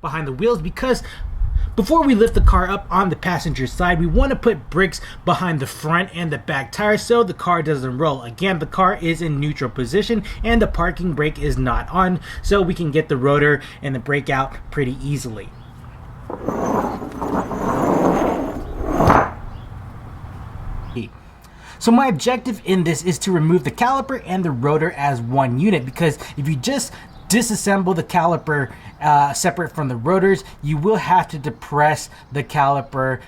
behind the wheels, because before we lift the car up on the passenger side, we want to put brakes behind the front and the back tires so the car doesn't roll. Again, the car is in neutral position and the parking brake is not on, so we can get the rotor and the brake out pretty easily. So my objective in this is to remove the caliper and the rotor as one unit, because if you just disassemble the caliper separate from the rotors, you will have to depress the caliper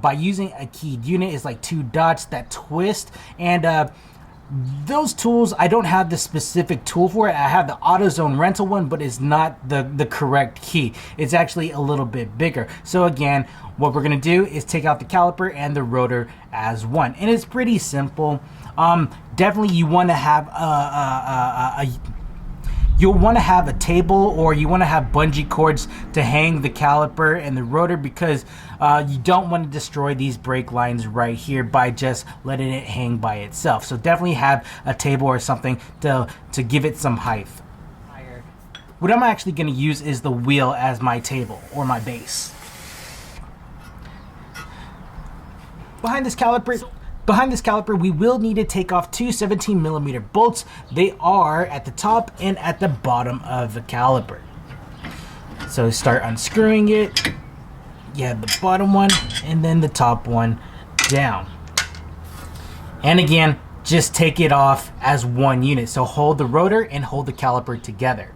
by using a keyed unit. It's like two dots that twist, and those tools, I don't have the specific tool for it. I have the AutoZone rental one, but it's not the correct key. It's actually a little bit bigger. So again, what we're gonna do is take out the caliper and the rotor as one, and it's pretty simple. Definitely you want to have you'll want to have a table, or you want to have bungee cords to hang the caliper and the rotor, because you don't want to destroy these brake lines right here by just letting it hang by itself. So definitely have a table or something to give it some height. What I'm actually going to use is the wheel as my table or my base. Behind this caliper, we will need to take off two 17mm bolts. They are at the top and at the bottom of the caliper. So start unscrewing it. You have the bottom one and then the top one down. And again, just take it off as one unit. So hold the rotor and hold the caliper together.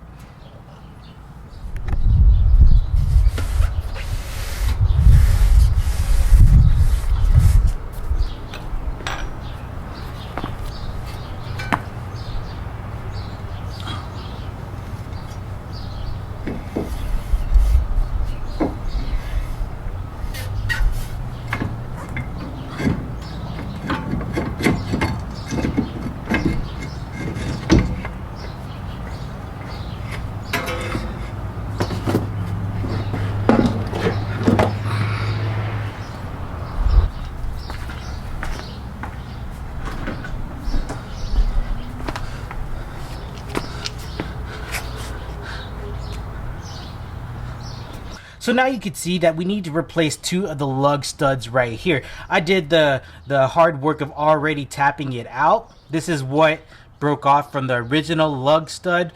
So now you can see that we need to replace two of the lug studs right here. I did the hard work of already tapping it out. This is what broke off from the original lug stud.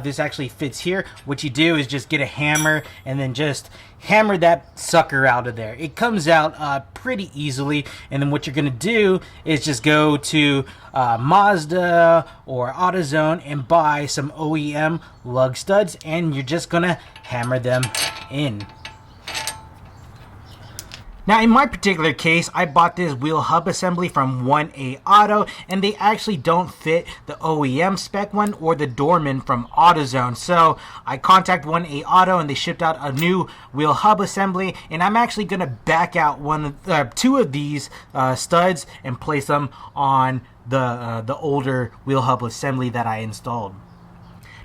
This actually fits here. What you do is just get a hammer and then just hammer that sucker out of there. It comes out pretty easily, and then what you're gonna do is just go to Mazda or AutoZone and buy some OEM lug studs, and you're just gonna hammer them in. Now in my particular case, I bought this wheel hub assembly from 1A Auto, and they actually don't fit the OEM spec one or the Dorman from AutoZone. So I contacted 1A Auto and they shipped out a new wheel hub assembly, and I'm actually going to back out two of these studs and place them on the older wheel hub assembly that I installed.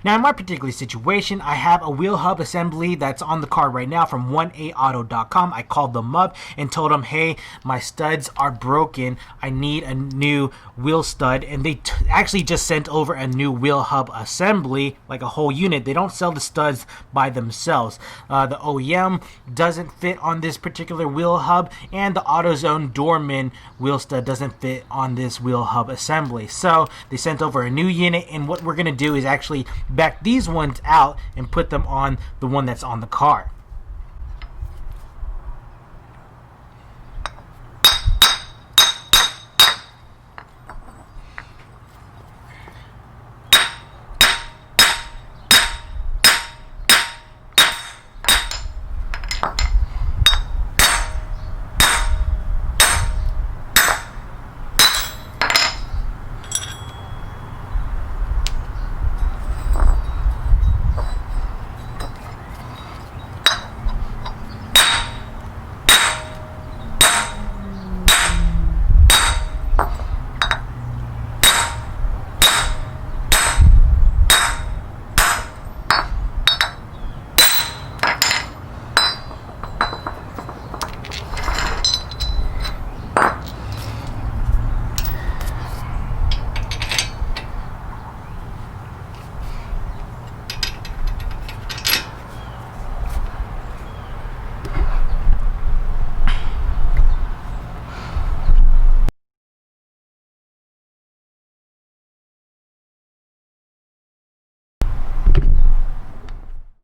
Now in my particular situation, I have a wheel hub assembly that's on the car right now from 1aauto.com. I called them up and told them, hey, my studs are broken. I need a new wheel stud. And they actually just sent over a new wheel hub assembly, like a whole unit. They don't sell the studs by themselves. The OEM doesn't fit on this particular wheel hub, and the AutoZone Dorman wheel stud doesn't fit on this wheel hub assembly. So they sent over a new unit, and what we're going to do is actually back these ones out and put them on the one that's on the car.